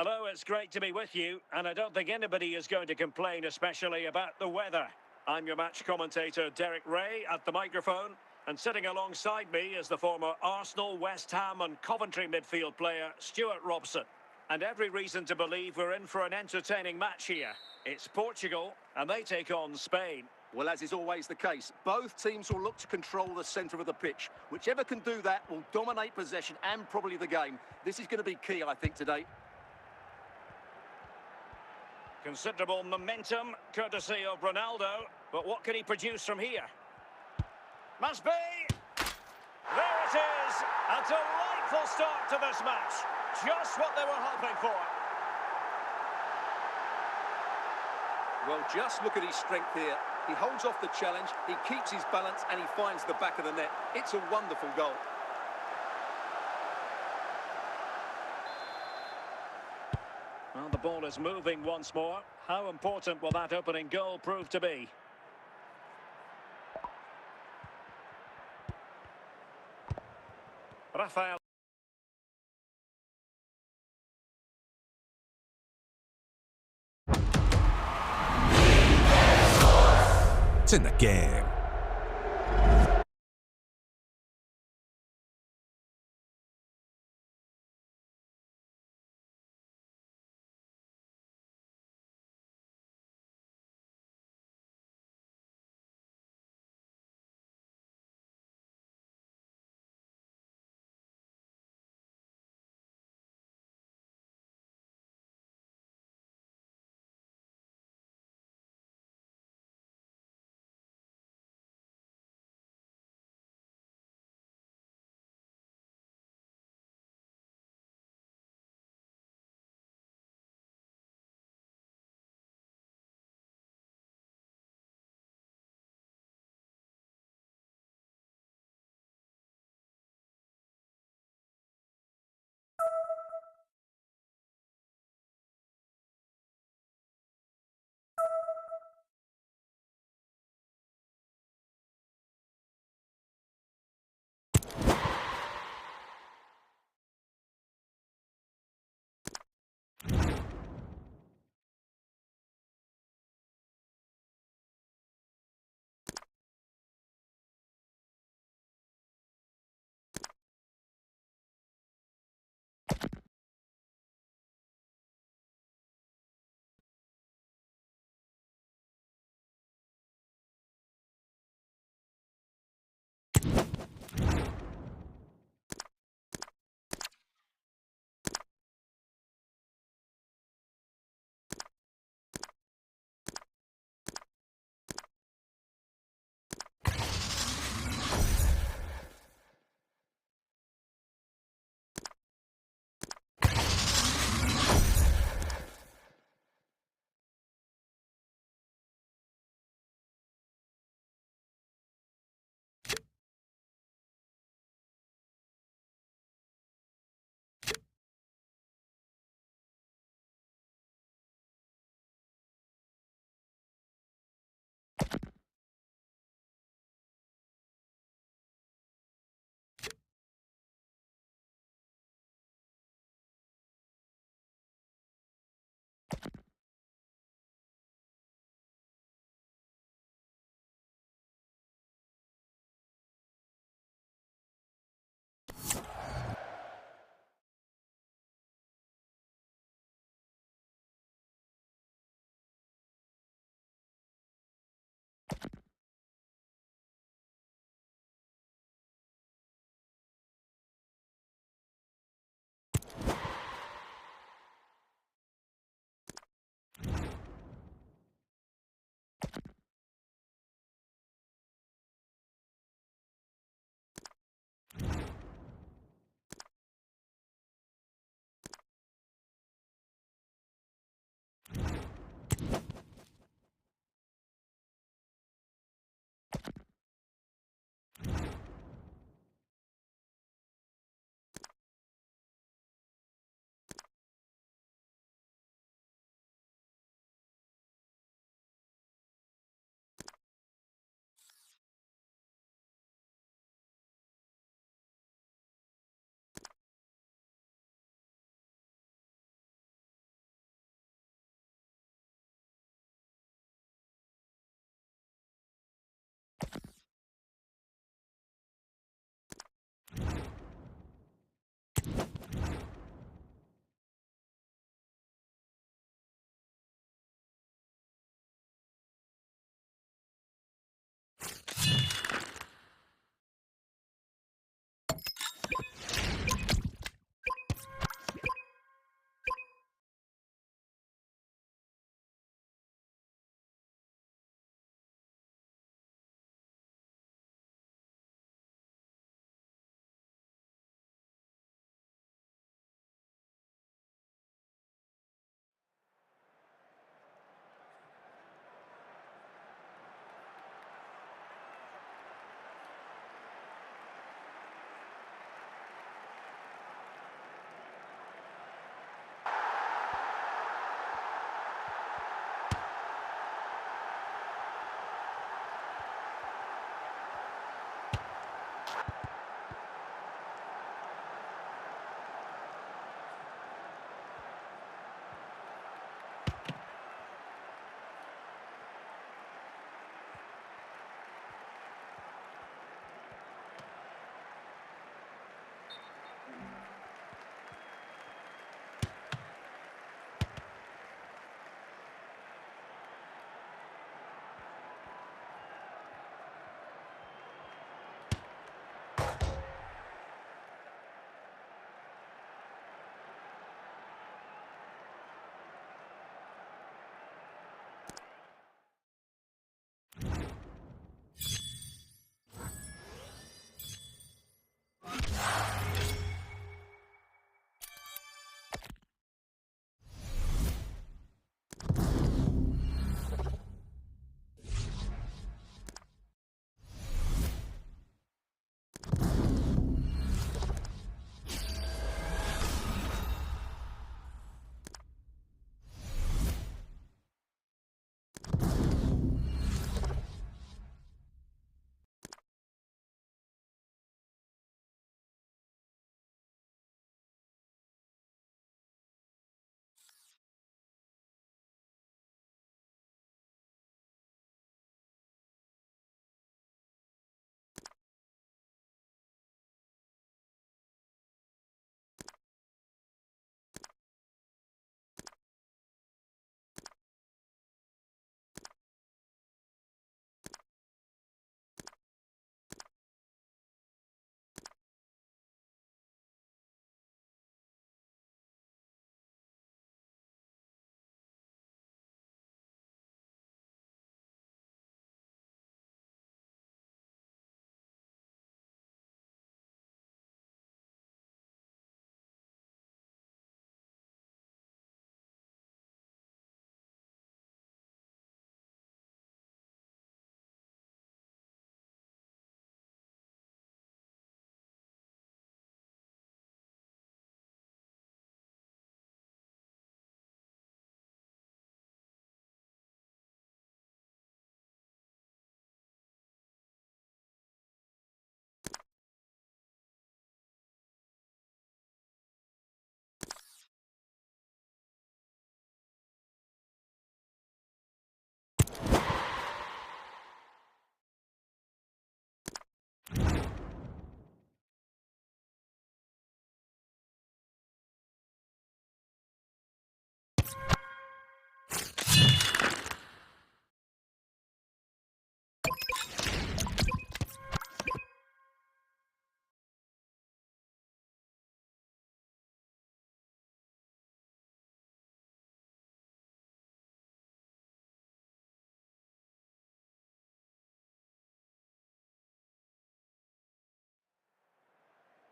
Hello, it's great to be with you, and I don't think anybody is going to complain, especially about the weather. I'm your match commentator, Derek Ray, at the microphone, and sitting alongside me is the former Arsenal, West Ham and Coventry midfield player, Stuart Robson. And every reason to believe we're in for an entertaining match here. It's Portugal, and they take on Spain. Well, as is always the case, both teams will look to control the centre of the pitch. Whichever can do that will dominate possession and probably the game. This is going to be key, I think, today. Considerable momentum, courtesy of Ronaldo. But what can he produce from here? Must be! There it is! A delightful start to this match. Just what they were hoping for. Well, just look at his strength here. He holds off the challenge, he keeps his balance, and he finds the back of the net. It's a wonderful goal. Well, the ball is moving once more. How important will that opening goal prove to be? Rafael. It's in the game.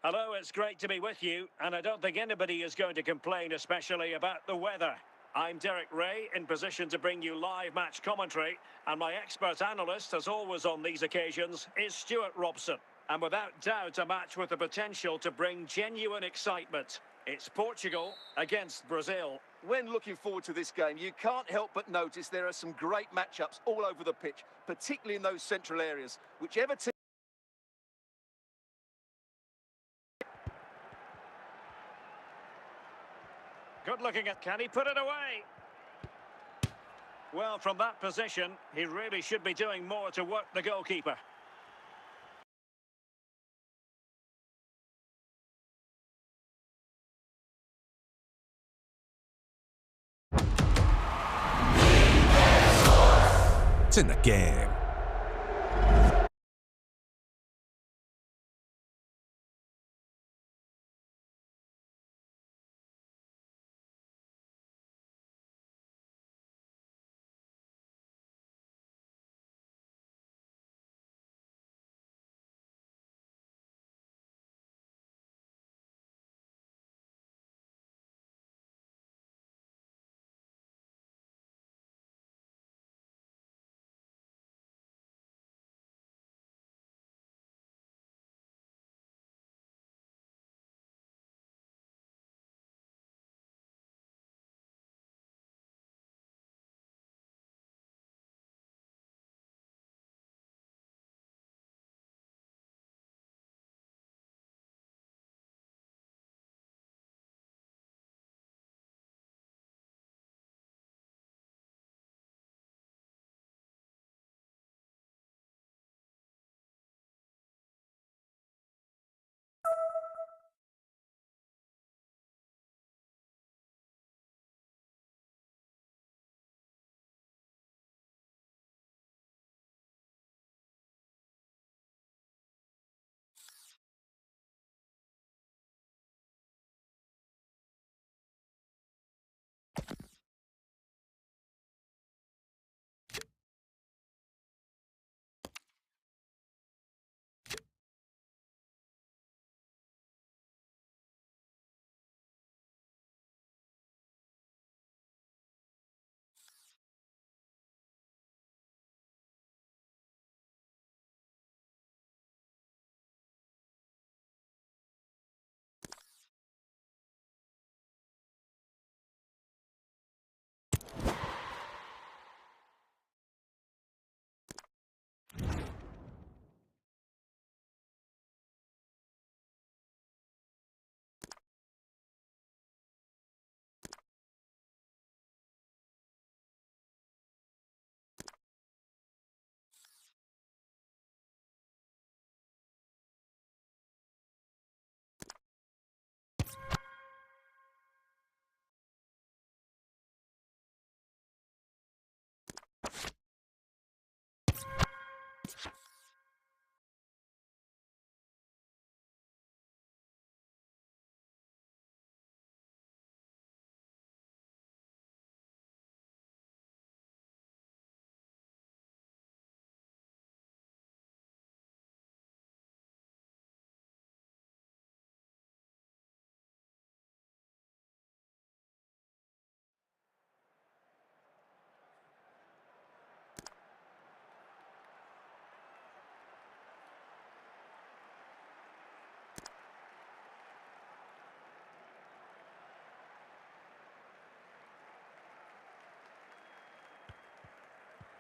Hello, it's great to be with you, and I don't think anybody is going to complain, especially about the weather. I'm Derek Ray, in position to bring you live match commentary, and my expert analyst, as always on these occasions, is Stuart Robson. And without doubt, a match with the potential to bring genuine excitement. It's Portugal against Brazil. When looking forward to this game, you can't help but notice there are some great matchups all over the pitch, particularly in those central areas. Whichever team... Good looking at, can he put it away? Well, from that position, he really should be doing more to work the goalkeeper. It's in the game.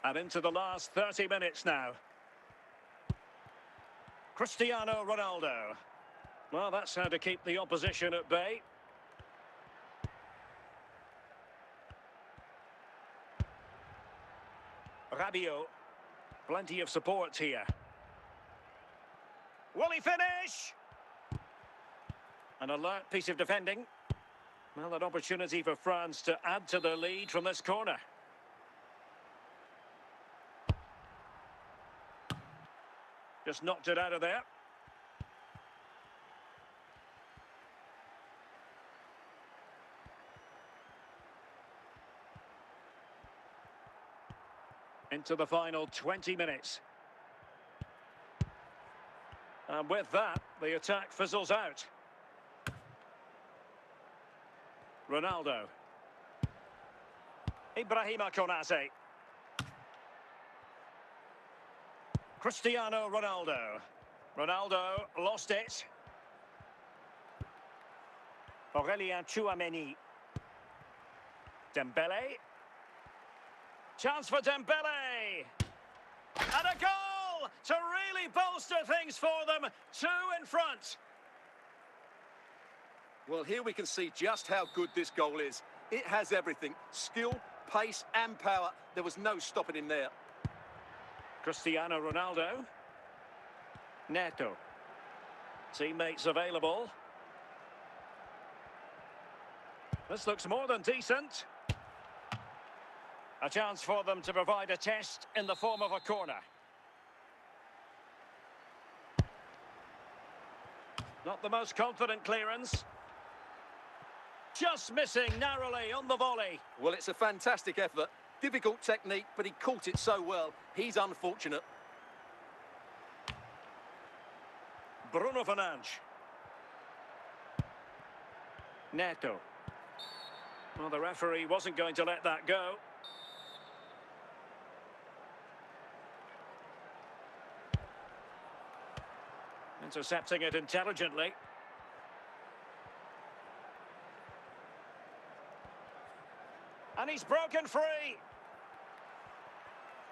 And into the last 30 minutes now. Cristiano Ronaldo. Well, that's how to keep the opposition at bay. Rabiot. Plenty of support here. Will he finish? An alert piece of defending. Well, an opportunity for France to add to the lead from this corner. Just knocked it out of there. Into the final 20 minutes. And with that, the attack fizzles out. Ronaldo. Ibrahima Konate. Cristiano Ronaldo. Ronaldo lost it. Aurelien Tchouameni. Dembele. Chance for Dembele. And a goal to really bolster things for them. 2 in front. Well, here we can see just how good this goal is. It has everything. Skill, pace and power. There was no stopping him there. Cristiano Ronaldo. Neto. Teammates available. This looks more than decent. A chance for them to provide a test in the form of a corner. Not the most confident clearance. Just missing narrowly on the volley. Well, it's a fantastic effort. Difficult technique, but he caught it so well. He's unfortunate. Bruno Fernandes. Neto. Well, the referee wasn't going to let that go. Intercepting it intelligently. And he's broken free.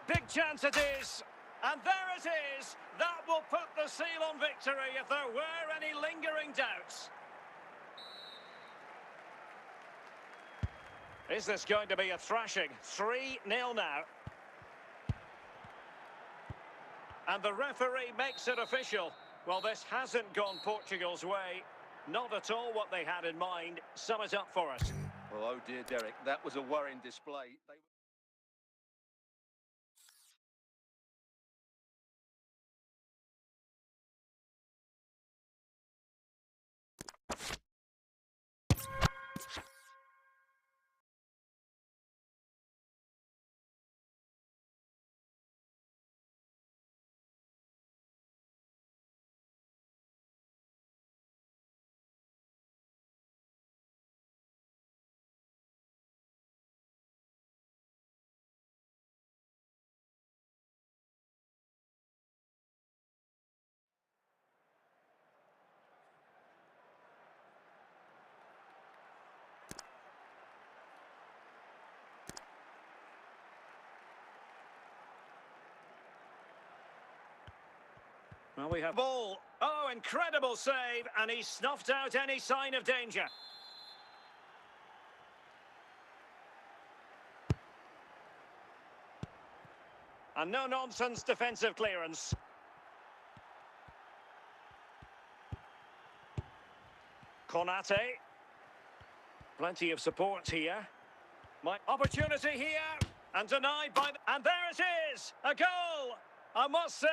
Big chance it is. And there it is. That will put the seal on victory if there were any lingering doubts. Is this going to be a thrashing? 3-0 now. And the referee makes it official. Well, this hasn't gone Portugal's way. Not at all what they had in mind. Sum it up for us. Well, oh dear, Derek, that was a worrying display. Well, we have ball. Oh, incredible save, and he snuffed out any sign of danger. And no-nonsense defensive clearance. Konate. Plenty of support here. My opportunity here, and denied by... And there it is! A goal! I must say,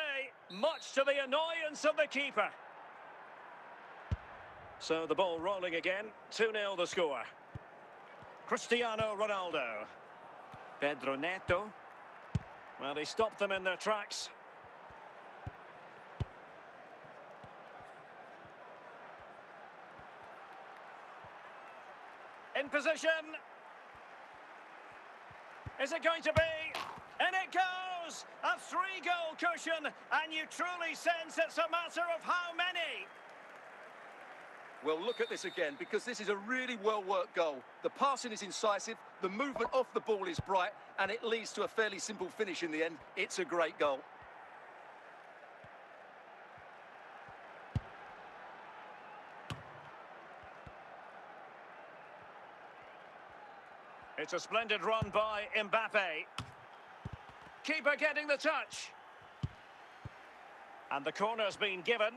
much to the annoyance of the keeper. So the ball rolling again. 2-0 the score. Cristiano Ronaldo. Pedro Neto. Well, he stopped them in their tracks. In position. Is it going to be? And it goes! A 3-goal cushion, and you truly sense it's a matter of how many? Well, look at this again, because this is a really well-worked goal. The passing is incisive, the movement off the ball is bright, and it leads to a fairly simple finish in the end. It's a great goal. It's a splendid run by Mbappe. Keeper getting the touch. And the corner's been given.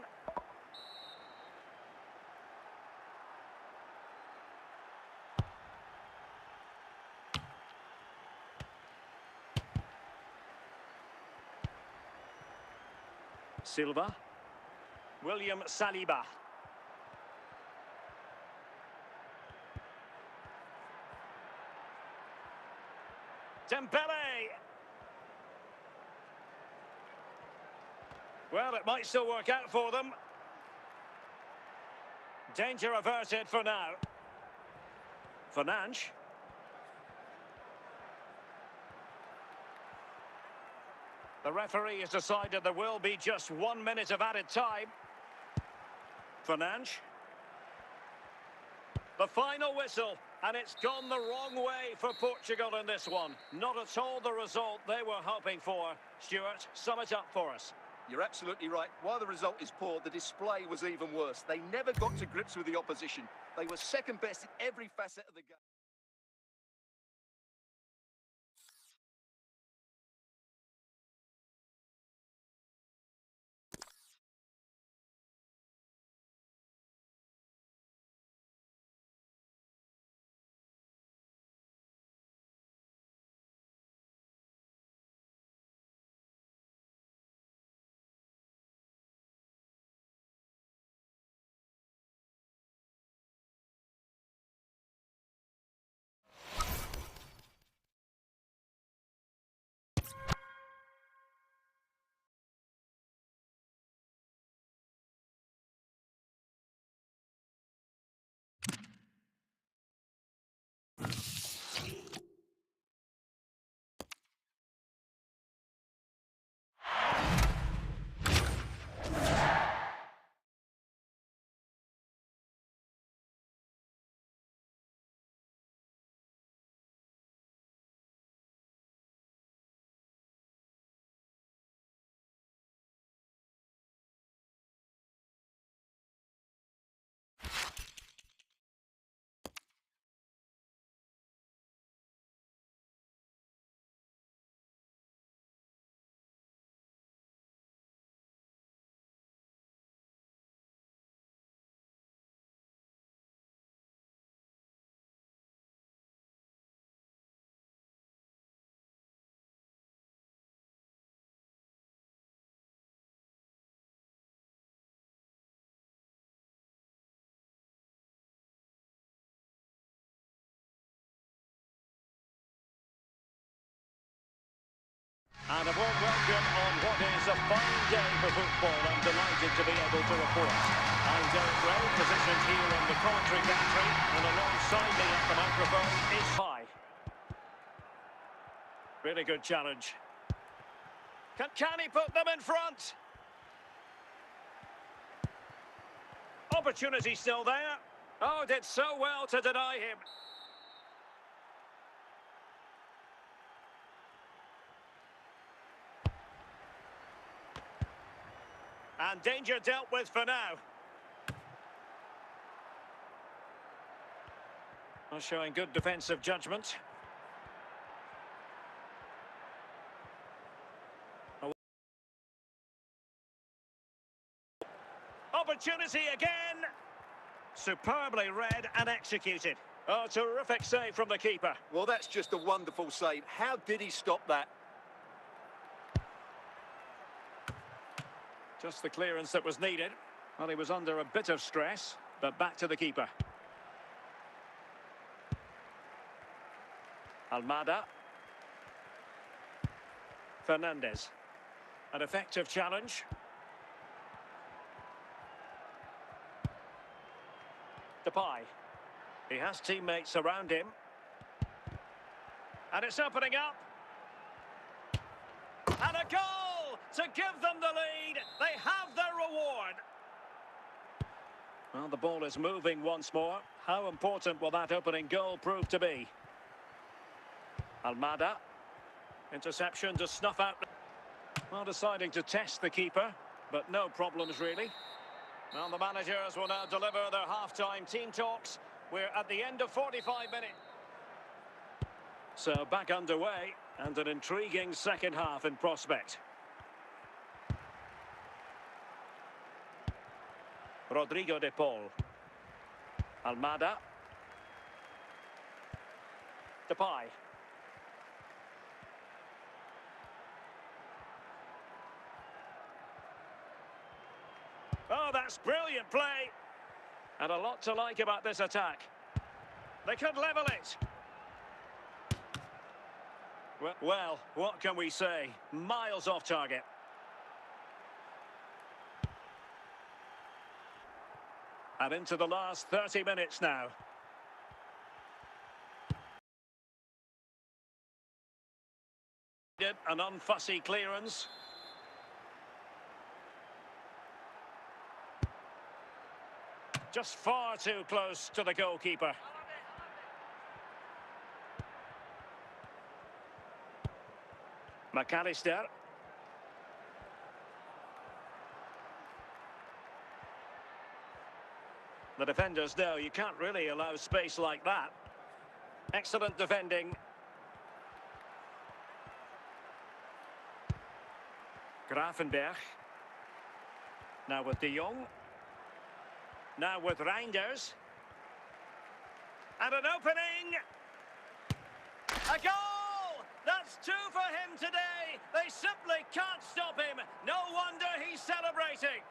Silva. William Saliba. Dembele. Well, it might still work out for them. Danger averted for now. Fernandes. The referee has decided there will be just 1 minute of added time. Fernandes. The final whistle, and it's gone the wrong way for Portugal in this one. Not at all the result they were hoping for. Stuart, sum it up for us. You're absolutely right. While the result is poor, the display was even worse. They never got to grips with the opposition. They were second best in every facet of the game. And a warm welcome on what is a fine day for football. I'm delighted to be able to report. I'm Derek Ray, positioned here in the commentary gantry, and alongside me at the microphone is High. Really good challenge. Can he put them in front? Opportunity still there. Oh, did so well to deny him. And danger dealt with for now. Well, showing good defensive judgment. Opportunity again. Superbly read and executed. Oh, terrific save from the keeper. Well, that's just a wonderful save. How did he stop that? Just the clearance that was needed. Well, he was under a bit of stress, but back to the keeper. Almada. Fernandes. An effective challenge. Depay. He has teammates around him. And it's opening up. And a goal to give them the lead. They have their reward. Well, the ball is moving once more. How important will that opening goal prove to be? Almada. Interception to snuff out. Well, deciding to test the keeper, but no problems really. Well, the managers will now deliver their half-time team talks. We're at the end of 45 minutes. So back underway, and an intriguing second half in prospect. Rodrigo de Paul. Almada. Depay. Oh, that's brilliant play. And a lot to like about this attack. They could level it. Well, what can we say? Miles off target. And into the last 30 minutes now. An unfussy clearance. Just far too close to the goalkeeper. McAllister. The defenders know you can't really allow space like that. Excellent defending. Gravenberch. Now with De Jong. Now with Reinders. And an opening! A goal! That's two for him today! They simply can't stop him! No wonder he's celebrating!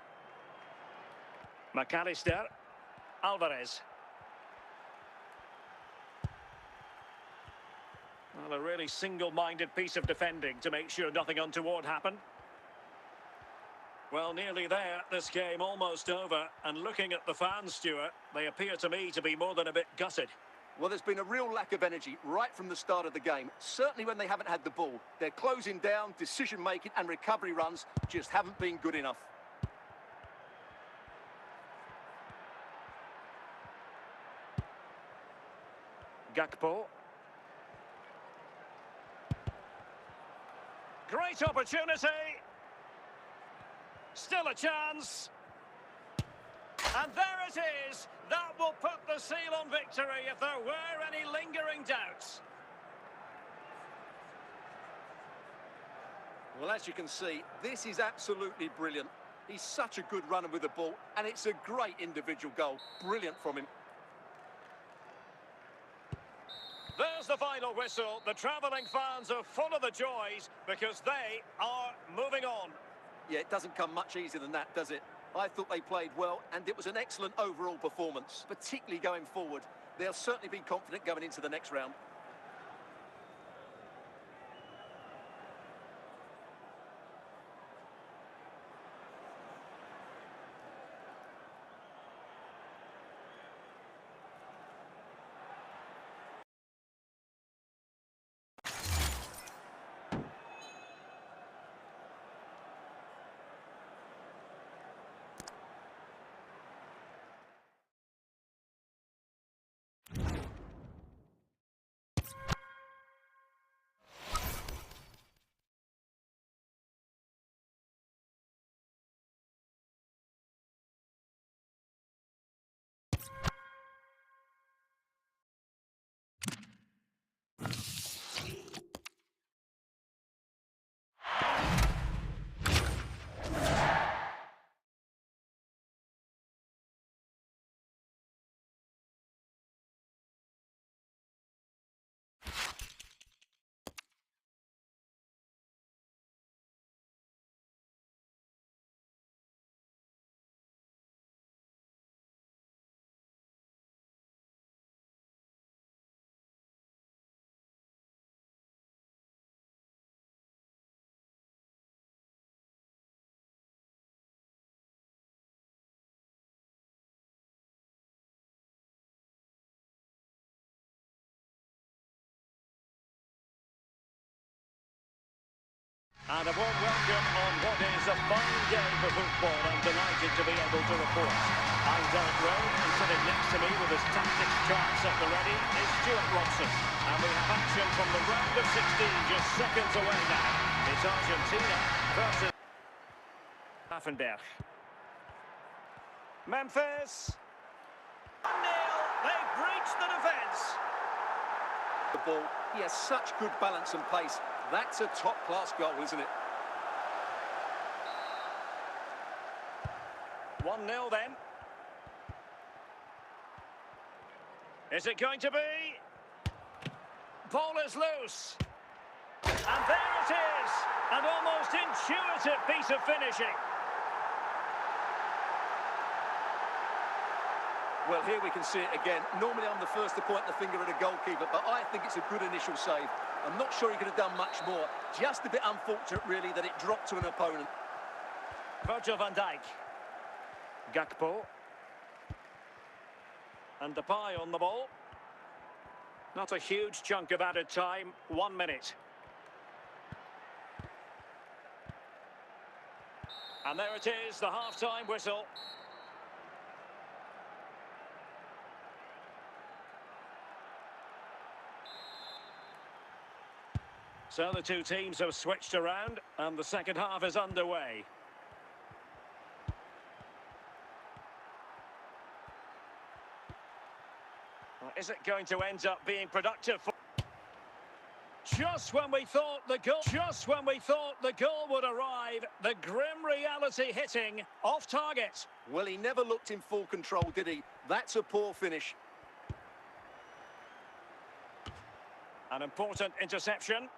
McAllister. Alvarez. Well, a really single-minded piece of defending to make sure nothing untoward happened. Well, nearly there. This game almost over. And looking at the fans, Stuart, they appear to me to be more than a bit gutted. Well, there's been a real lack of energy right from the start of the game. Certainly when they haven't had the ball. They're closing down, decision-making and recovery runs just haven't been good enough. Gakpo. Great opportunity. Still a chance. And there it is. That will put the seal on victory if there were any lingering doubts. Well, as you can see, this is absolutely brilliant. He's such a good runner with the ball, and it's a great individual goal. Brilliant from him. There's the final whistle. The travelling fans are full of the joys because they are moving on. Yeah, it doesn't come much easier than that, does it? I thought they played well, and it was an excellent overall performance, particularly going forward. They'll certainly be confident going into the next round. And a warm welcome on what is a fine day for football. I'm delighted to be able to report. I'm Derek Ray, and sitting next to me with his tactics charts at the ready is Stuart Robson. And we have action from the round of 16 just seconds away now. It's Argentina versus Gravenberch. Memphis. 1-0. They've breached the defence. The ball, he has such good balance and pace. That's a top-class goal, isn't it? 1-0 then. Is it going to be? Ball is loose. And there it is. An almost intuitive piece of finishing. Well, here we can see it again. Normally I'm the first to point the finger at a goalkeeper, but I think it's a good initial save. I'm not sure he could have done much more. Just a bit unfortunate, really, that it dropped to an opponent. Virgil van Dijk. Gakpo. And Depay on the ball. Not a huge chunk of added time. 1 minute. And there it is, the half-time whistle. So the two teams have switched around, and the second half is underway. Well, is it going to end up being productive? Just when we thought the goal would arrive, the grim reality hitting off target. Well, he never looked in full control, did he? That's a poor finish. An important interception.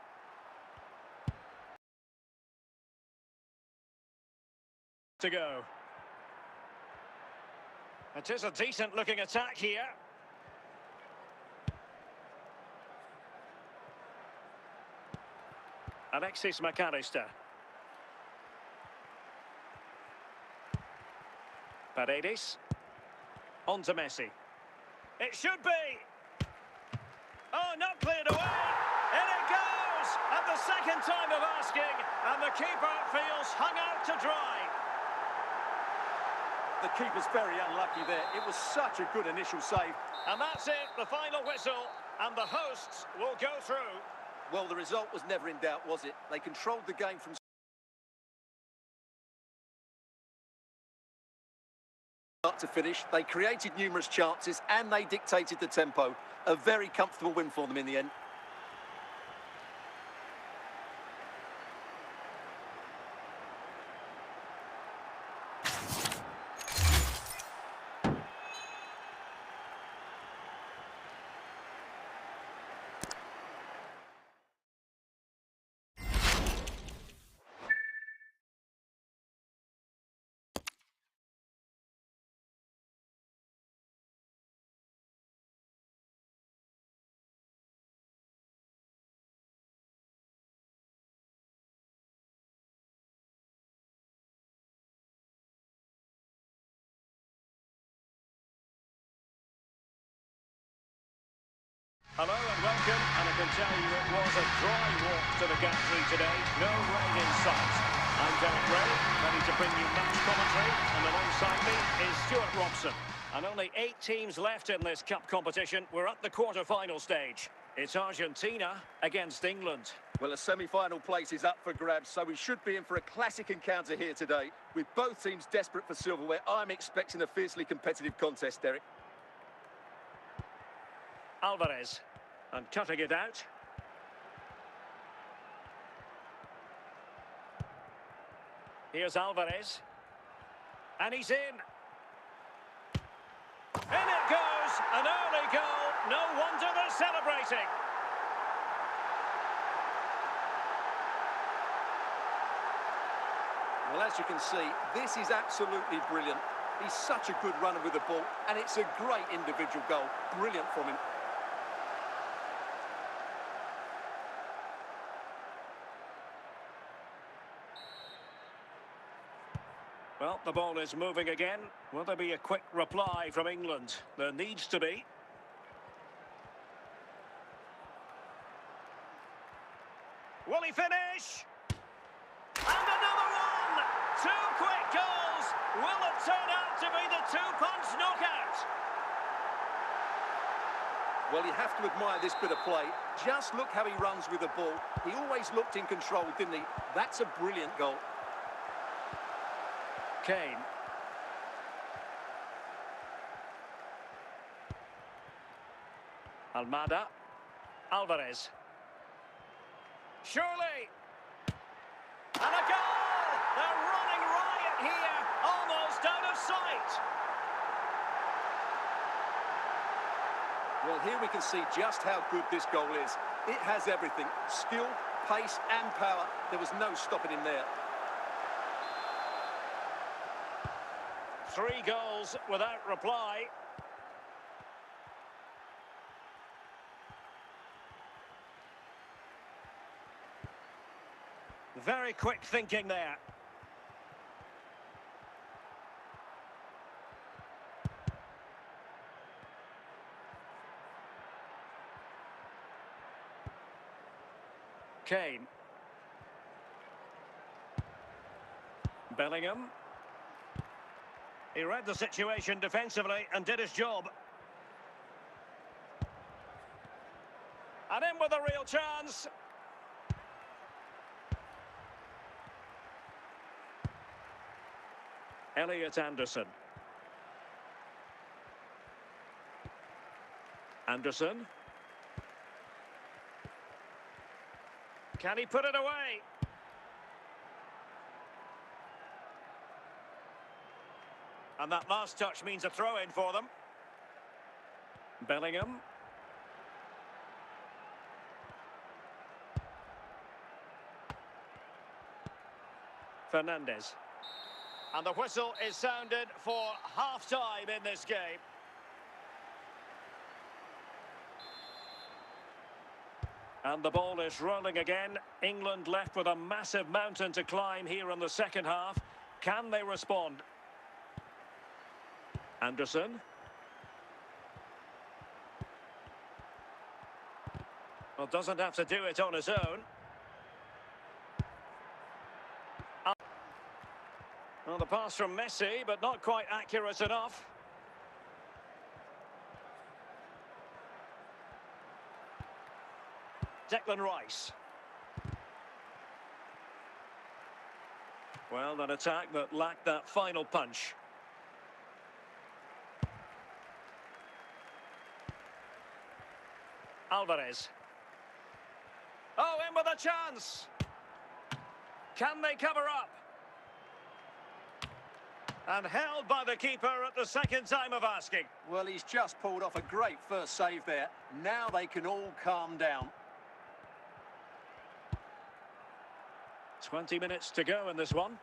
To go. It is a decent looking attack here. Alexis McAllister. Paredes. On to Messi. It should be. Oh, not cleared away. In it goes. At the second time of asking. And the keeper feels hung out to dry. The keeper's very unlucky there. It was such a good initial save. And that's it, the final whistle. And the hosts will go through. Well, the result was never in doubt, was it? They controlled the game from start to finish. They created numerous chances and they dictated the tempo. A very comfortable win for them in the end. Hello and welcome, and I can tell you it was a dry walk to the gantry today. No rain in sight. I'm Derek Ray, ready to bring you match commentary, and alongside me is Stuart Robson. And only 8 teams left in this cup competition. We're at the quarter-final stage. It's Argentina against England. Well, a semi-final place is up for grabs, so we should be in for a classic encounter here today. With both teams desperate for silverware, I'm expecting a fiercely competitive contest, Derek. Alvarez, and cutting it out. Here's Alvarez. And he's in. In it goes! An early goal. No wonder they're celebrating. Well, as you can see, this is absolutely brilliant. He's such a good runner with the ball, and it's a great individual goal. Brilliant from him. Well, the ball is moving again. Will there be a quick reply from England? There needs to be. Will he finish? And another one! 2 quick goals! Will it turn out to be the 2-punch knockout? Well, you have to admire this bit of play. Just look how he runs with the ball. He always looked in control, didn't he? That's a brilliant goal. Kane. Almada. Alvarez. Surely. And a goal! They're running riot here, almost out of sight. Well, here we can see just how good this goal is. It has everything. Skill, pace and power. There was no stopping him there. 3 goals without reply. Very quick thinking there. Kane. Bellingham. He read the situation defensively and did his job. And in with a real chance. Elliot Anderson. Anderson. Can he put it away? And that last touch means a throw-in for them. Bellingham. Fernandes. And the whistle is sounded for half-time in this game. And the ball is rolling again. England left with a massive mountain to climb here in the second half. Can they respond? Anderson. Well, doesn't have to do it on his own. Well, the pass from Messi, but not quite accurate enough. Declan Rice. Well, an attack that lacked that final punch. Alvarez. Oh, in with a chance. Can they cover up? And held by the keeper at the second time of asking. Well, he's just pulled off a great first save there. Now they can all calm down. 20 minutes to go in this one.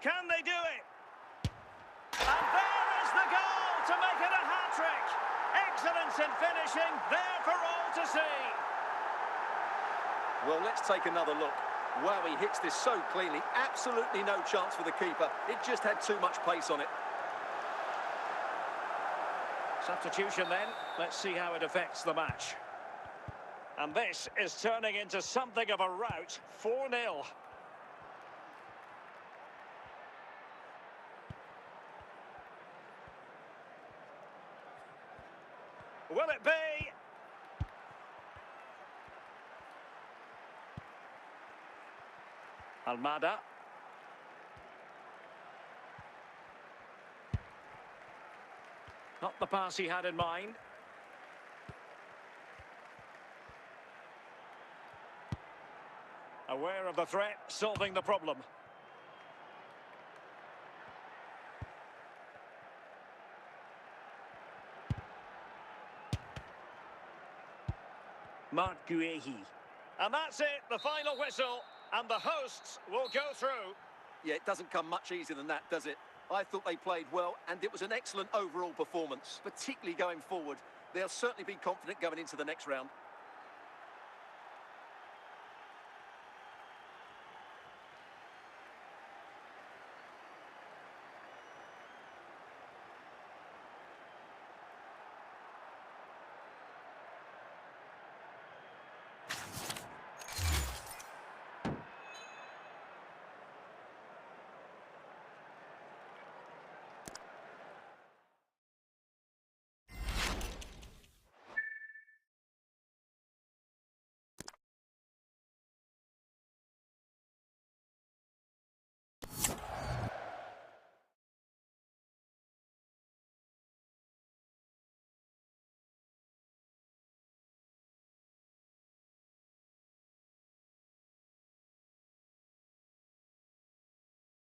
Can they do it? And there is the goal to make it a hat-trick. Excellence in finishing, there for all to see. Well, let's take another look. Wow, he hits this so cleanly. Absolutely no chance for the keeper. It just had too much pace on it. Substitution then. Let's see how it affects the match. And this is turning into something of a rout. 4-0. Will it be? Almada. Not the pass he had in mind. Aware of the threat, solving the problem. Marc Guehi. And that's it, the final whistle. And the hosts will go through. Yeah, it doesn't come much easier than that, does it? I thought they played well, and it was an excellent overall performance, particularly going forward. They'll certainly be confident going into the next round.